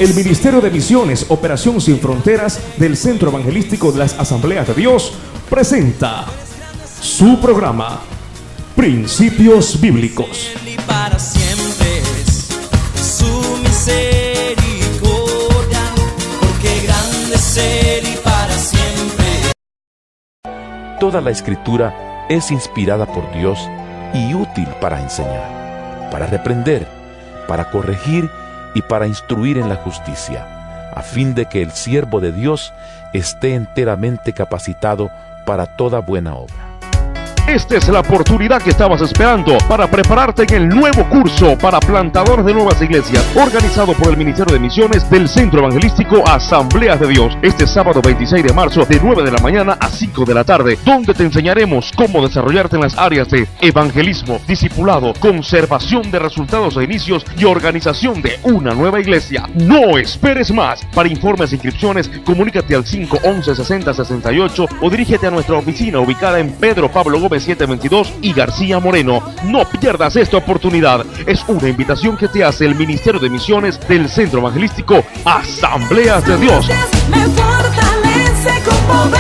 El Ministerio de Misiones, Operación Sin Fronteras del Centro Evangelístico de las Asambleas de Dios presenta su programa Principios Bíblicos. Y para siempre es su misericordia, porque grande es Él y para siempre. Toda la Escritura es inspirada por Dios y útil para enseñar, para reprender, para corregir y para instruir en la justicia, a fin de que el siervo de Dios esté enteramente capacitado para toda buena obra. Esta es la oportunidad que estabas esperando para prepararte en el nuevo curso para plantadores de nuevas iglesias, organizado por el Ministerio de Misiones del Centro Evangelístico Asambleas de Dios, este sábado 26 de marzo de 9 de la mañana a 5 de la tarde, donde te enseñaremos cómo desarrollarte en las áreas de evangelismo, discipulado, conservación de resultados e inicios y organización de una nueva iglesia. No esperes más. Para informes e inscripciones, comunícate al 511-6068 o dirígete a nuestra oficina ubicada en Pedro Pablo Gómez 722 y García Moreno. No pierdas esta oportunidad. Es una invitación que te hace el Ministerio de Misiones del Centro Evangelístico Asambleas de Dios. Me fortalece con poder.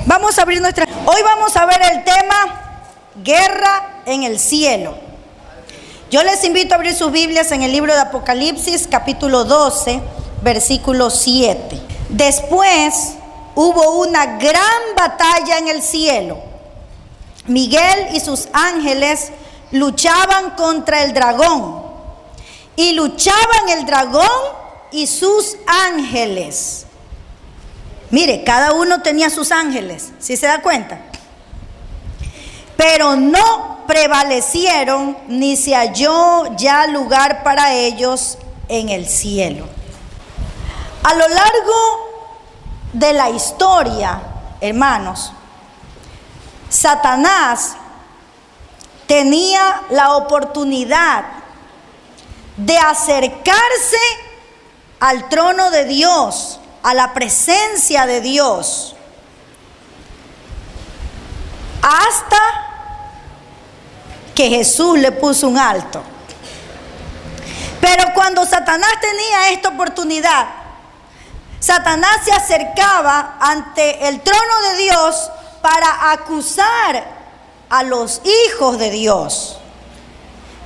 Vamos a abrir nuestra... Hoy vamos a ver el tema Guerra en el cielo. Yo les invito a abrir sus Biblias en el libro de Apocalipsis, capítulo 12, versículo 7. Después hubo una gran batalla en el cielo. Miguel y sus ángeles luchaban contra el dragón. Y luchaban el dragón y sus ángeles. Mire, cada uno tenía sus ángeles, ¿sí se da cuenta? Pero no prevalecieron, ni se halló ya lugar para ellos en el cielo. A lo largo de la historia, hermanos, Satanás tenía la oportunidad de acercarse al trono de Dios, a la presencia de Dios, hasta que Jesús le puso un alto. Pero cuando Satanás tenía esta oportunidad, Satanás se acercaba ante el trono de Dios para acusar a los hijos de Dios.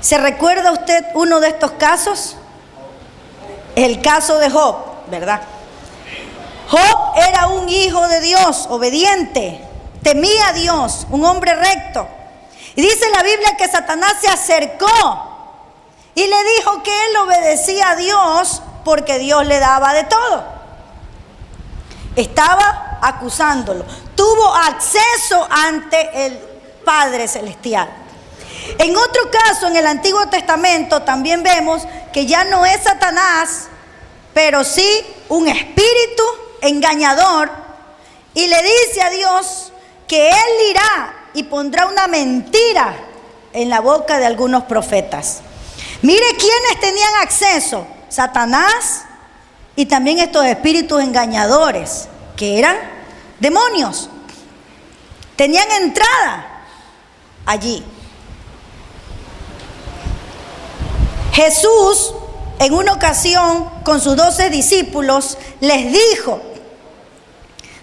¿Se recuerda usted uno de estos casos? El caso de Job, ¿verdad? Job era un hijo de Dios, obediente, temía a Dios, un hombre recto. Y dice la Biblia que Satanás se acercó y le dijo que él obedecía a Dios porque Dios le daba de todo. Estaba acusándolo. Tuvo acceso ante el Padre Celestial. En otro caso, en el Antiguo Testamento, también vemos que ya no es Satanás, pero sí un espíritu engañador. Y le dice a Dios que Él irá y pondrá una mentira en la boca de algunos profetas. Mire quiénes tenían acceso: Satanás y también estos espíritus engañadores, que eran demonios. Tenían entrada allí. Jesús, en una ocasión, con sus 12 discípulos, les dijo,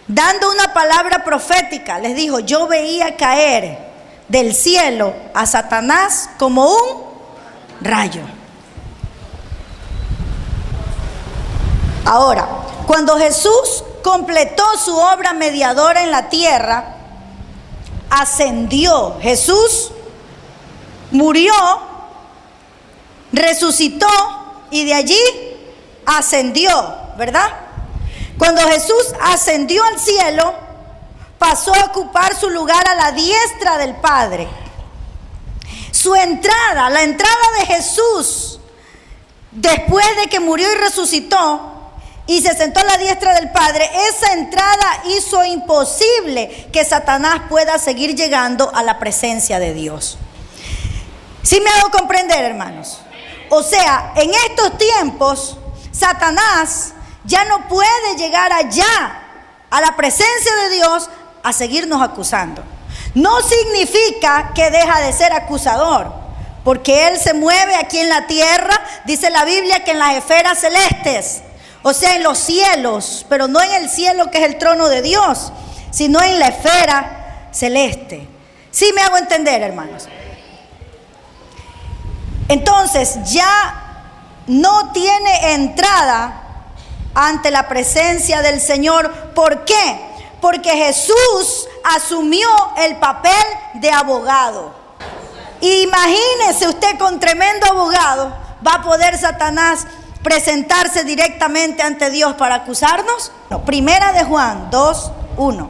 dando una palabra profética, les dijo: yo veía caer del cielo a Satanás como un rayo. Ahora, cuando Jesús completó su obra mediadora en la tierra, ascendió. Jesús murió, resucitó y de allí ascendió, ¿verdad? Cuando Jesús ascendió al cielo, pasó a ocupar su lugar a la diestra del Padre. Su entrada, la entrada de Jesús, después de que murió y resucitó y se sentó a la diestra del Padre, esa entrada hizo imposible que Satanás pueda seguir llegando a la presencia de Dios. ¿Sí me hago comprender, hermanos? O sea, en estos tiempos, Satanás ya no puede llegar allá, a la presencia de Dios, a seguirnos acusando. No significa que deja de ser acusador, porque Él se mueve aquí en la tierra, dice la Biblia que en las esferas celestes, o sea, en los cielos, pero no en el cielo que es el trono de Dios, sino en la esfera celeste. ¿Sí me hago entender, hermanos? Entonces ya no tiene entrada ante la presencia del Señor. ¿Por qué? Porque Jesús asumió el papel de abogado. Imagínese usted, con tremendo abogado va a poder Satanás presentarse directamente ante Dios para acusarnos. No, Primera de Juan 2:1.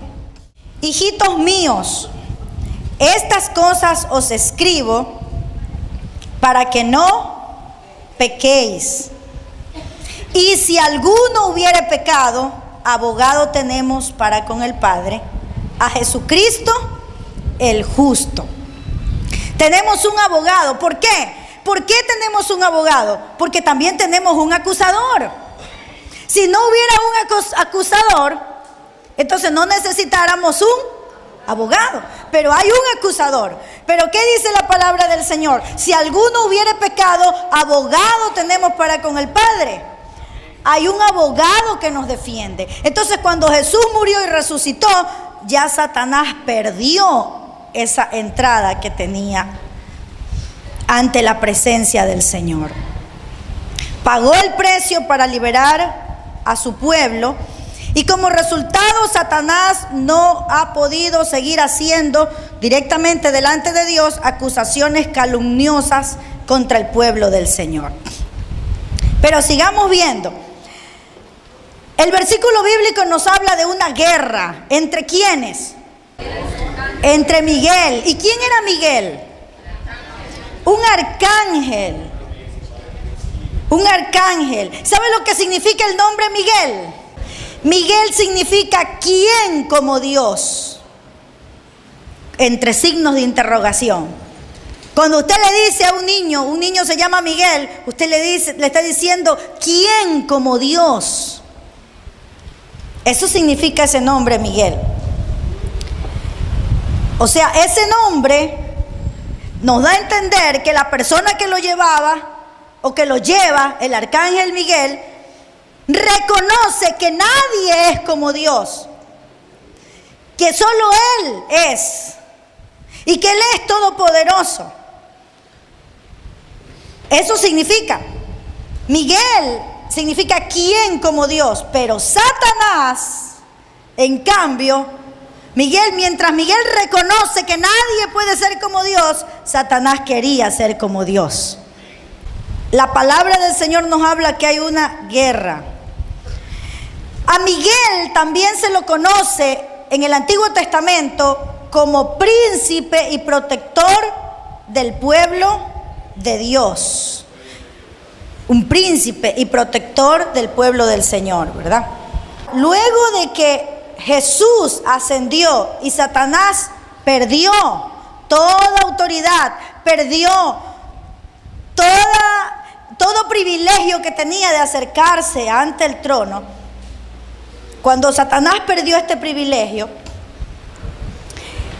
Hijitos míos, estas cosas os escribo para que no pequéis. Y si alguno hubiere pecado, abogado tenemos para con el Padre, a Jesucristo el justo. Tenemos un abogado. ¿Por qué? ¿Por qué tenemos un abogado? Porque también tenemos un acusador. Si no hubiera un acusador, entonces no necesitáramos un abogado. Pero hay un acusador. Pero ¿qué dice la palabra del Señor? Si alguno hubiere pecado, abogado tenemos para con el Padre. Hay un abogado que nos defiende. Entonces, cuando Jesús murió y resucitó, ya Satanás perdió esa entrada que tenía ante la presencia del Señor. Pagó el precio para liberar a su pueblo, y como resultado Satanás no ha podido seguir haciendo directamente delante de Dios acusaciones calumniosas contra el pueblo del Señor. Pero sigamos viendo. El versículo bíblico nos habla de una guerra. ¿Entre quiénes? Entre Miguel. ¿Y quién era Miguel? Un arcángel. Un arcángel. ¿Sabe lo que significa el nombre Miguel? Miguel significa ¿quién como Dios? Entre signos de interrogación. Cuando usted le dice a un niño se llama Miguel, usted le está diciendo ¿quién como Dios? Eso significa ese nombre Miguel. O sea, ese nombre nos da a entender que la persona que lo llevaba o que lo lleva, el arcángel Miguel, reconoce que nadie es como Dios, que solo Él es, y que Él es todopoderoso. Eso significa, Miguel significa quién como Dios, pero Satanás, en cambio, mientras Miguel reconoce que nadie puede ser como Dios, Satanás quería ser como Dios. La palabra del Señor nos habla que hay una guerra. A Miguel también se lo conoce en el Antiguo Testamento como príncipe y protector del pueblo de Dios. Un príncipe y protector del pueblo del Señor, ¿verdad? Luego de que Jesús ascendió y Satanás perdió toda autoridad, perdió todo privilegio que tenía de acercarse ante el trono. Cuando Satanás perdió este privilegio,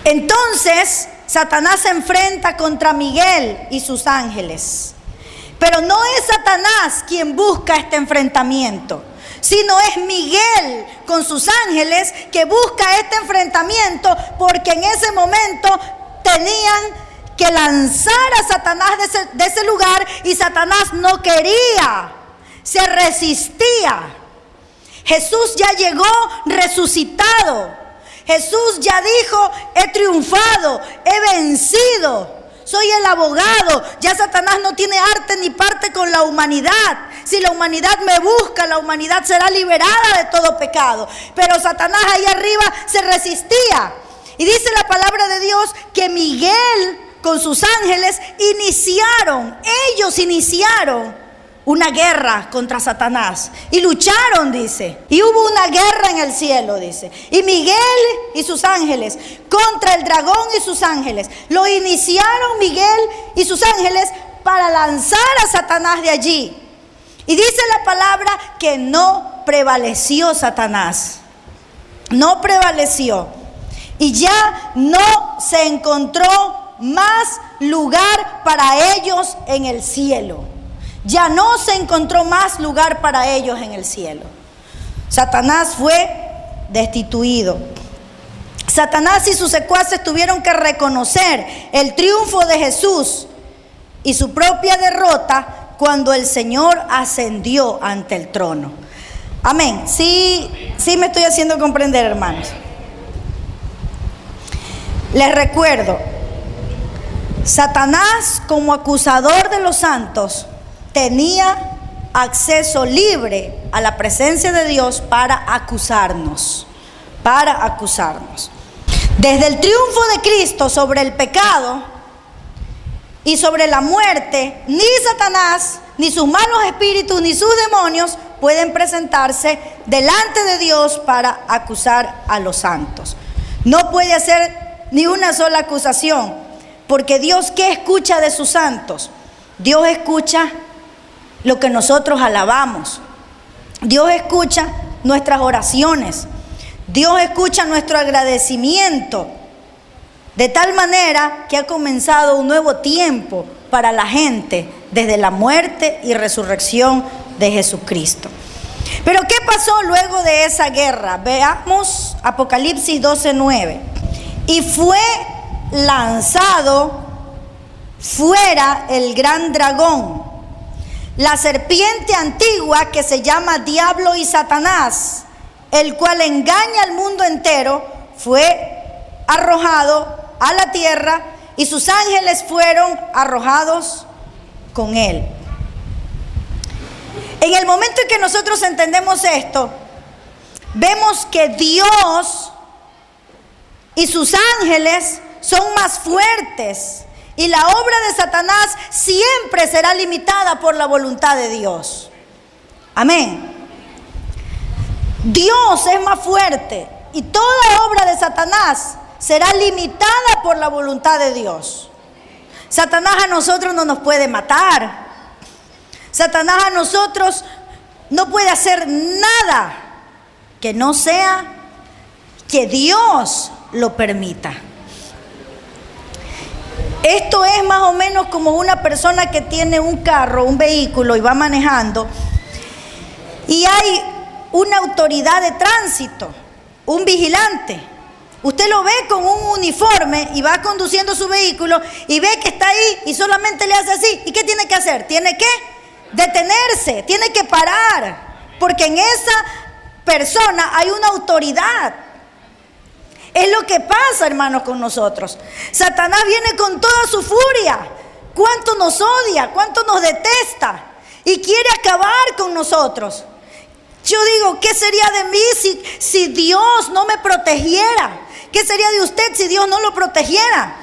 entonces Satanás se enfrenta contra Miguel y sus ángeles. Pero no es Satanás quien busca este enfrentamiento, sino es Miguel con sus ángeles que busca este enfrentamiento, porque en ese momento tenían que lanzar a Satanás de ese lugar, y Satanás no quería, se resistía. Jesús ya llegó resucitado. Jesús ya dijo: he triunfado, he vencido, soy el abogado. Ya Satanás no tiene arte ni parte con la humanidad. Si la humanidad me busca, la humanidad será liberada de todo pecado. Pero Satanás ahí arriba se resistía. Y dice la palabra de Dios que Miguel con sus ángeles ellos iniciaron una guerra contra Satanás. Y lucharon, dice. Y hubo una guerra en el cielo, dice. Y Miguel y sus ángeles contra el dragón y sus ángeles. Lo iniciaron Miguel y sus ángeles para lanzar a Satanás de allí. Y dice la palabra que no prevaleció Satanás. No prevaleció. Y ya no se encontró más lugar para ellos en el cielo. Ya no se encontró más lugar para ellos en el cielo. Satanás fue destituido. Satanás y sus secuaces tuvieron que reconocer el triunfo de Jesús y su propia derrota cuando el Señor ascendió ante el trono. Amén. Sí me estoy haciendo comprender, hermanos. Les recuerdo, Satanás como acusador de los santos tenía acceso libre a la presencia de Dios para acusarnos. Desde el triunfo de Cristo sobre el pecado y sobre la muerte, ni Satanás, ni sus malos espíritus, ni sus demonios pueden presentarse delante de Dios para acusar a los santos. No puede hacer ni una sola acusación, porque Dios, ¿qué escucha de sus santos? Dios escucha lo que nosotros alabamos. Dios escucha nuestras oraciones. Dios escucha nuestro agradecimiento, de tal manera que ha comenzado un nuevo tiempo para la gente desde la muerte y resurrección de Jesucristo. Pero ¿qué pasó luego de esa guerra? Veamos Apocalipsis 12:9. Y fue lanzado fuera el gran dragón, la serpiente antigua que se llama Diablo y Satanás, el cual engaña al mundo entero. Fue arrojado a la tierra y sus ángeles fueron arrojados con él. En el momento en que nosotros entendemos esto, vemos que Dios y sus ángeles son más fuertes y la obra de Satanás siempre será limitada por la voluntad de Dios. Amén. Dios es más fuerte y toda obra de Satanás será limitada por la voluntad de Dios. Satanás a nosotros no nos puede matar. Satanás a nosotros no puede hacer nada que no sea que Dios lo permita. Esto es más o menos como una persona que tiene un carro, un vehículo y va manejando y hay una autoridad de tránsito, un vigilante. Usted lo ve con un uniforme y va conduciendo su vehículo y ve que está ahí y solamente le hace así. ¿Y qué tiene que hacer? Tiene que detenerse, tiene que parar, porque en esa persona hay una autoridad. Es lo que pasa, hermanos, con nosotros. Satanás viene con toda su furia. Cuánto nos odia, cuánto nos detesta y quiere acabar con nosotros. Yo digo, ¿qué sería de mí si Dios no me protegiera? ¿Qué sería de usted si Dios no lo protegiera?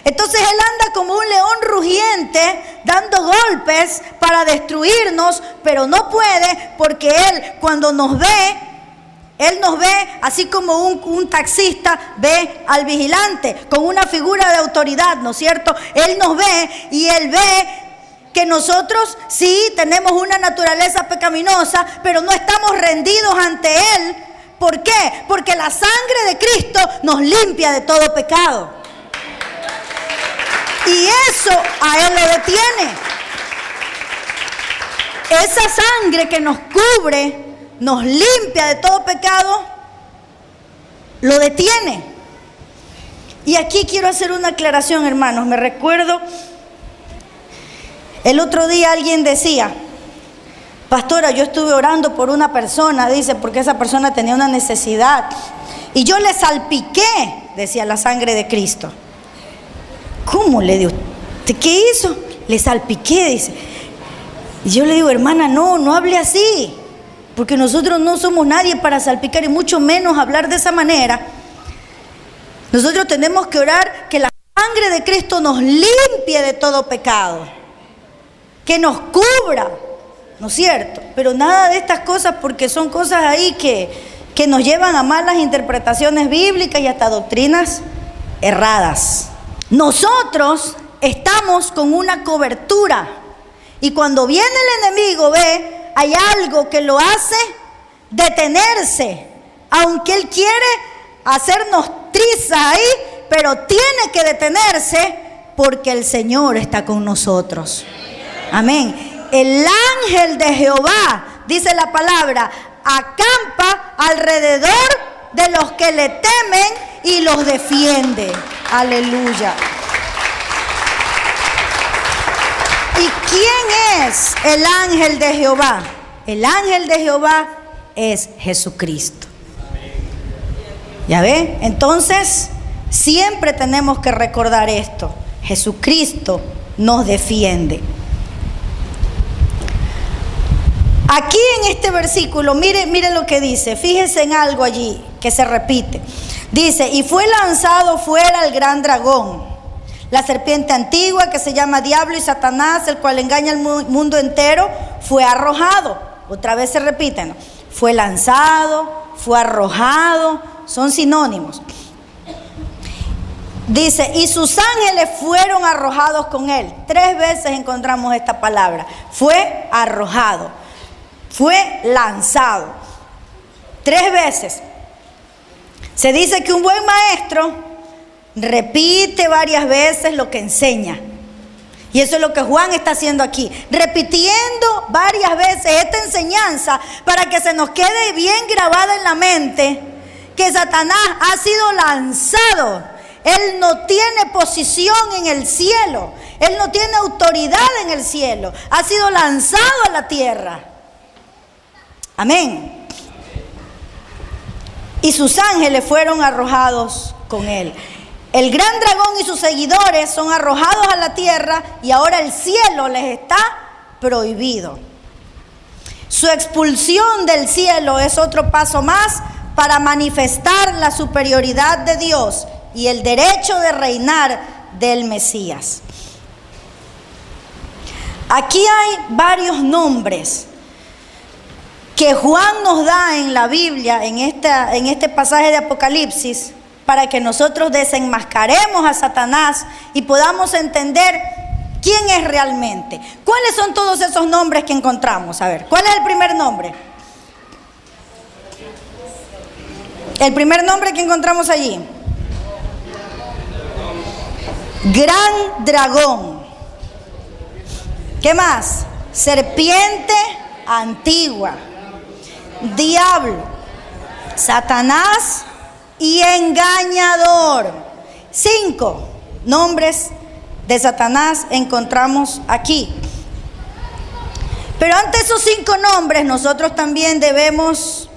Entonces él anda como un león rugiente, dando golpes para destruirnos, pero no puede, porque él cuando nos ve, él nos ve así como un taxista ve al vigilante, con una figura de autoridad, ¿no es cierto? Él nos ve y él ve que nosotros sí tenemos una naturaleza pecaminosa, pero no estamos rendidos ante Él. ¿Por qué? Porque la sangre de Cristo nos limpia de todo pecado. Y eso a Él lo detiene. Esa sangre que nos cubre, nos limpia de todo pecado, lo detiene. Y aquí quiero hacer una aclaración, hermanos. Me recuerdo, el otro día alguien decía, pastora, yo estuve orando por una persona, dice, porque esa persona tenía una necesidad. Y yo le salpiqué, decía, la sangre de Cristo. ¿Cómo le dio? ¿Qué hizo? Le salpiqué, dice. Y yo le digo, hermana, no hable así, porque nosotros no somos nadie para salpicar y mucho menos hablar de esa manera. Nosotros tenemos que orar que la sangre de Cristo nos limpie de todo pecado, que nos cubra, ¿no es cierto? Pero nada de estas cosas, porque son cosas ahí que nos llevan a malas interpretaciones bíblicas y hasta doctrinas erradas. Nosotros estamos con una cobertura y cuando viene el enemigo, ve, hay algo que lo hace detenerse, aunque él quiere hacernos trizas ahí, pero tiene que detenerse porque el Señor está con nosotros. Amén. El ángel de Jehová, dice la palabra, acampa alrededor de los que le temen y los defiende. Aleluya. ¿Y quién es el ángel de Jehová? El ángel de Jehová es Jesucristo. ¿Ya ven? Entonces, siempre tenemos que recordar esto. Jesucristo nos defiende. Aquí en este versículo, mire lo que dice. Fíjense en algo allí que se repite. Dice, y fue lanzado fuera el gran dragón, la serpiente antigua que se llama Diablo y Satanás, el cual engaña al mundo entero, fue arrojado. Otra vez se repite, ¿no? Fue lanzado, fue arrojado, son sinónimos. Dice, y sus ángeles fueron arrojados con él. 3 veces encontramos esta palabra. Fue arrojado, fue lanzado. 3 veces. Se dice que un buen maestro repite varias veces lo que enseña. Y eso es lo que Juan está haciendo aquí, repitiendo varias veces esta enseñanza para que se nos quede bien grabada en la mente que Satanás ha sido lanzado. Él no tiene posición en el cielo, él no tiene autoridad en el cielo, ha sido lanzado a la tierra. Amén. Y sus ángeles fueron arrojados con él. El gran dragón y sus seguidores son arrojados a la tierra y ahora el cielo les está prohibido. Su expulsión del cielo es otro paso más para manifestar la superioridad de Dios y el derecho de reinar del Mesías. Aquí hay varios nombres que Juan nos da en la Biblia, en este pasaje de Apocalipsis, para que nosotros desenmascaremos a Satanás y podamos entender quién es realmente. ¿Cuáles son todos esos nombres que encontramos? A ver, ¿cuál es el primer nombre? El primer nombre que encontramos allí. Gran dragón. ¿Qué más? Serpiente antigua. Diablo. Satanás y engañador. 5 nombres de Satanás encontramos aquí. Pero ante esos 5 nombres nosotros también debemos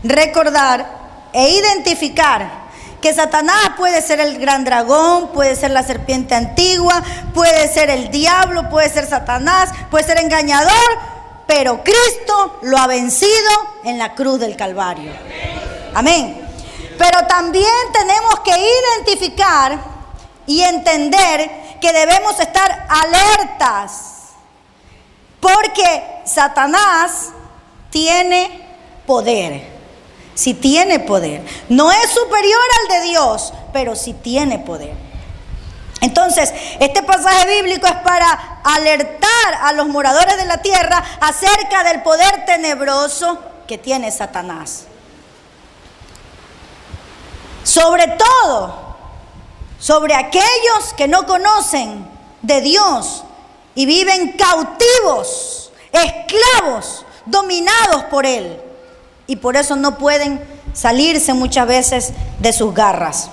recordar e identificar que Satanás puede ser el gran dragón, puede ser la serpiente antigua, puede ser el diablo, puede ser Satanás, puede ser engañador, pero Cristo lo ha vencido en la cruz del Calvario. Amén. Pero también tenemos que identificar y entender que debemos estar alertas, porque Satanás tiene poder. Sí tiene poder. No es superior al de Dios, pero sí tiene poder. Entonces, este pasaje bíblico es para alertar a los moradores de la tierra acerca del poder tenebroso que tiene Satanás. Sobre todo, sobre aquellos que no conocen de Dios y viven cautivos, esclavos, dominados por Él. Y por eso no pueden salirse muchas veces de sus garras.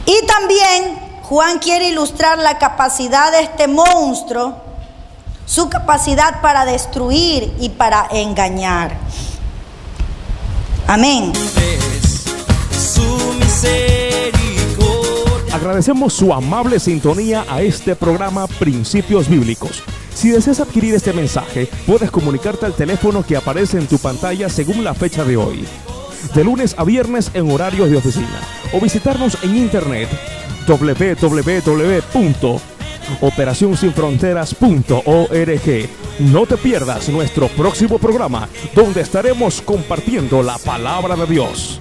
Y también Juan quiere ilustrar la capacidad de este monstruo, su capacidad para destruir y para engañar. Amén. Su misericordia. Agradecemos su amable sintonía a este programa Principios Bíblicos. Si deseas adquirir este mensaje, puedes comunicarte al teléfono que aparece en tu pantalla según la fecha de hoy, de lunes a viernes en horarios de oficina, o visitarnos en internet www.operacionsinfronteras.org. No te pierdas nuestro próximo programa, donde estaremos compartiendo la palabra de Dios.